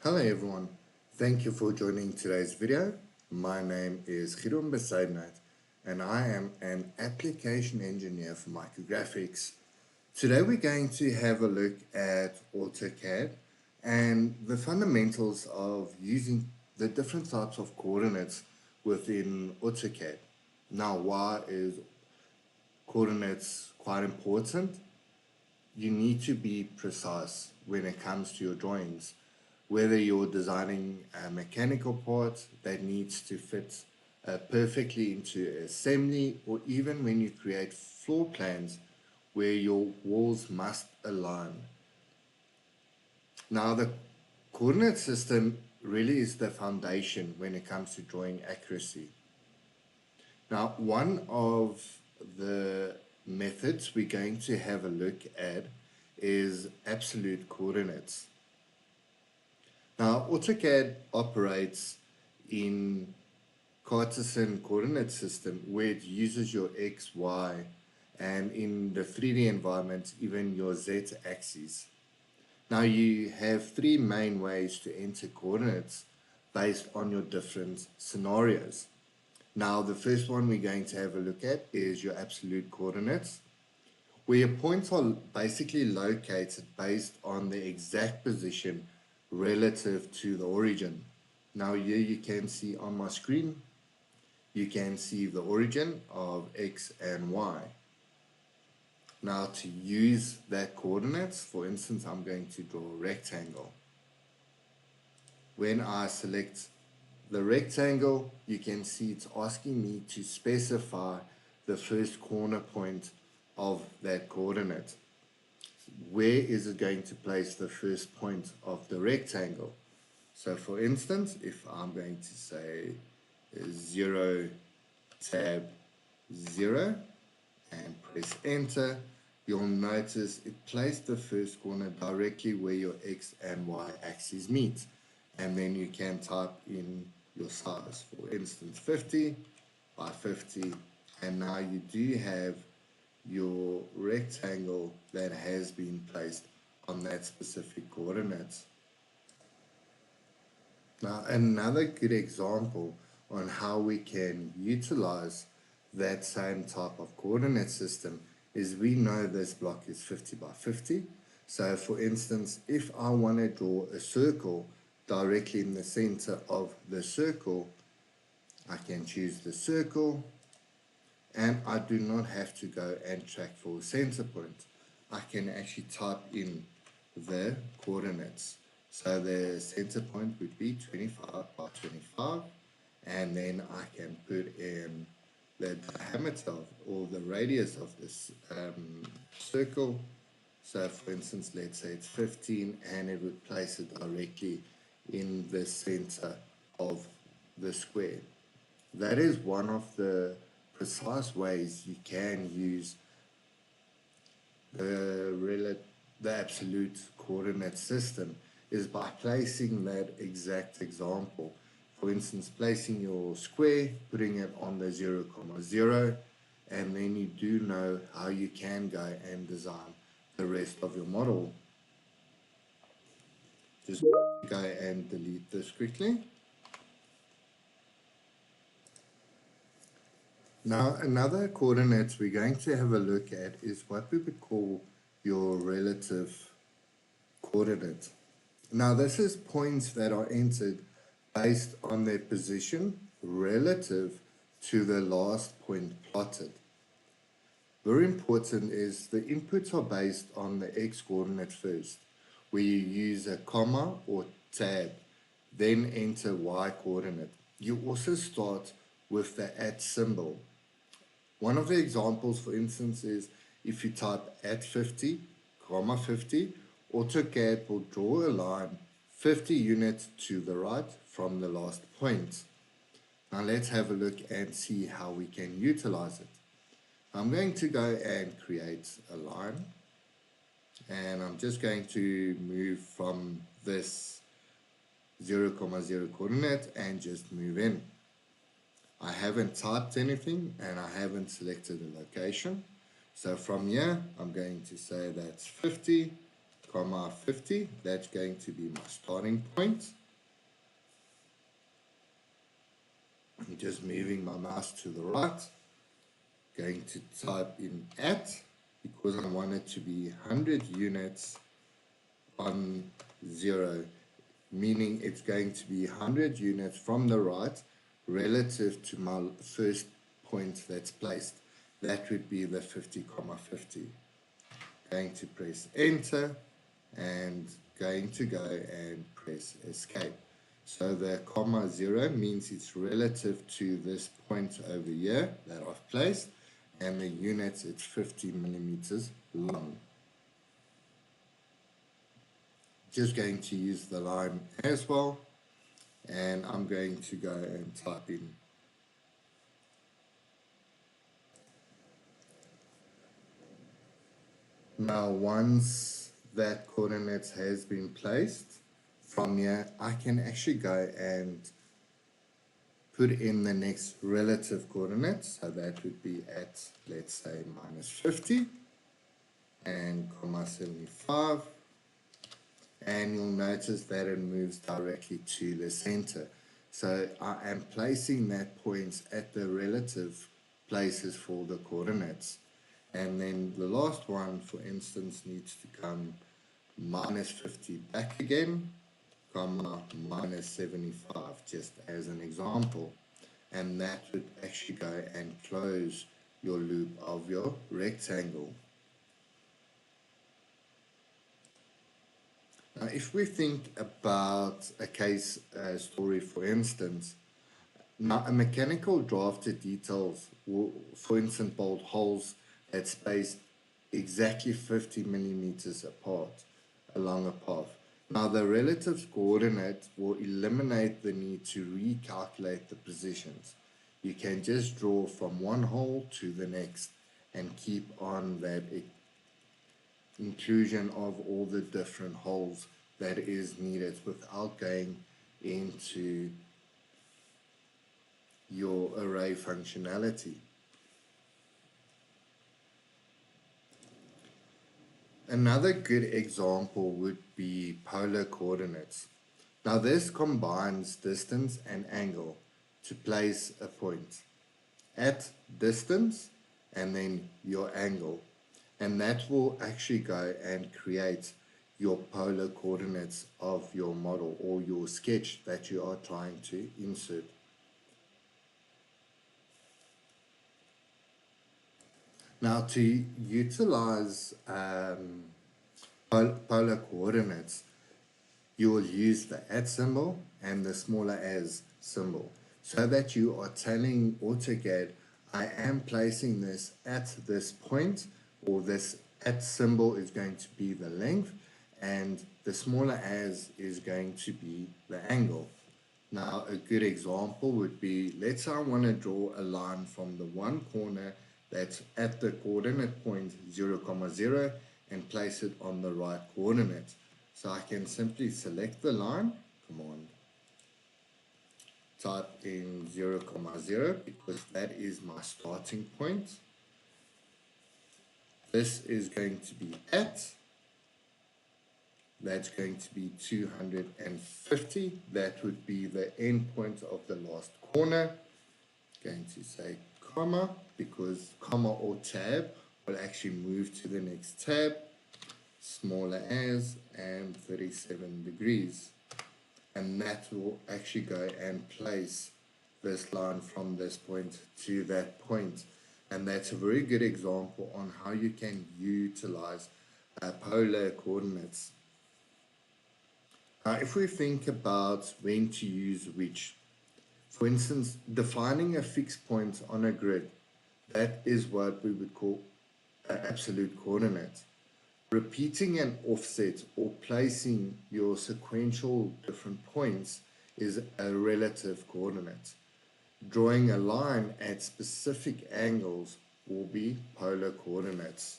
Hello everyone, thank you for joining today's video. My name is Gideon Besaidnat and I am an application engineer for Micrographics. Today we're going to have a look at AutoCAD and the fundamentals of using the different types of coordinates within AutoCAD. Now, why is coordinates quite important? You need to be precise when it comes to your drawings. Whether you're designing a mechanical part that needs to fit perfectly into assembly, or even when you create floor plans where your walls must align. Now, the coordinate system really is the foundation when it comes to drawing accuracy. Now, one of the methods we're going to have a look at is absolute coordinates. Now, AutoCAD operates in Cartesian coordinate system where it uses your X, Y, and in the 3D environment, even your Z axis. Now, you have three main ways to enter coordinates based on your different scenarios. Now, the first one we're going to have a look at is your absolute coordinates, where your points are basically located based on the exact position relative to the origin. Now here you can see on my screen, you can see the origin of X and Y. Now to use that coordinates, for instance, I'm going to draw a rectangle. When I select the rectangle, you can see it's asking me to specify the first corner point of that coordinate. Where is it going to place the first point of the rectangle? So for instance, if I'm going to say 0 tab 0 and press enter, you'll notice it placed the first corner directly where your X and Y axes meet. And then you can type in your size, for instance 50 by 50, and now you do have your rectangle that has been placed on that specific coordinates. Now, another good example on how we can utilize that same type of coordinate system is we know this block is 50 by 50. So for instance, if I want to draw a circle directly in the center of the circle, I can choose the circle, and I do not have to go and track for a center point. I can actually type in the coordinates. So the center point would be 25 by 25, and then I can put in the diameter or the radius of this circle. So for instance, let's say it's 15, and it would place it directly in the center of the square. That is one of the precise ways you can use the absolute coordinate system is by placing that exact example. For instance, placing your square, putting it on the 0, 0, and then you do know how you can go and design the rest of your model. Just go and delete this quickly. Now, another coordinates we're going to have a look at is what we would call your relative coordinate. Now, this is points that are entered based on their position relative to the last point plotted. Very important is the inputs are based on the X coordinate first, where you use a comma or tab, then enter Y coordinate. You also start with the @ symbol. One of the examples, for instance, is if you type @50, 50, AutoCAD will draw a line 50 units to the right from the last point. Now let's have a look and see how we can utilize it. I'm going to go and create a line, and I'm just going to move from this 0, 0 coordinate and just move in. I haven't typed anything and I haven't selected a location. So from here, I'm going to say that's 50 comma 50. That's going to be my starting point. I'm just moving my mouse to the right. Going to type in at, because I want it to be 100 units on 0, meaning it's going to be 100 units from the right relative to my first point that's placed. That would be the 50, 50. Going to press enter and going to go and press escape. So the comma 0 means it's relative to this point over here that I've placed, and the units, it's 50 millimeters long. Just going to use the line as well, and I'm going to go and type in now. Once that coordinates has been placed, from here I can actually go and put in the next relative coordinates. So that would be at, let's say, minus 50 and comma 75, and you'll notice that it moves directly to the center. So I am placing that point at the relative places for the coordinates. And then the last one, for instance, needs to come minus 50 back again, comma minus 75, just as an example. And that would actually go and close your loop of your rectangle. Now, if we think about a case story, for instance, now a mechanical drafter details will, for instance, bolt holes that spaced exactly 50 millimeters apart along a path. Now the relative coordinate will eliminate the need to recalculate the positions. You can just draw from one hole to the next and keep on that inclusion of all the different holes that is needed without going into your array functionality. Another good example would be polar coordinates. Now this combines distance and angle to place a point at distance and then your angle, and that will actually go and create your polar coordinates of your model or your sketch that you are trying to insert. Now to utilize polar coordinates, you will use the at symbol and the smaller as symbol, so that you are telling AutoCAD, I am placing this at this point, or this at symbol is going to be the length, and the smaller as is going to be the angle. Now a good example would be, let's say I want to draw a line from the one corner that's at the coordinate point 0, 0 and place it on the right coordinate. So I can simply select the line, command, type in 0, 0, because that is my starting point. This is going to be at, that's going to be 250, that would be the end point of the last corner. Going to say comma, because comma or tab will actually move to the next tab, smaller as, and 37 degrees. And that will actually go and place this line from this point to that point. And that's a very good example on how you can utilize polar coordinates. Now, if we think about when to use which, for instance, defining a fixed point on a grid, that is what we would call an absolute coordinate. Repeating an offset or placing your sequential different points is a relative coordinate. Drawing a line at specific angles will be polar coordinates.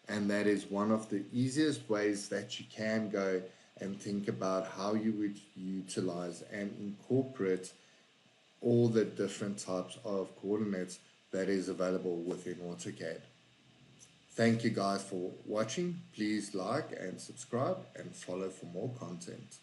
And that is one of the easiest ways that you can go and think about how you would utilize and incorporate all the different types of coordinates that is available within AutoCAD. Thank you guys for watching. Please like and subscribe and follow for more content.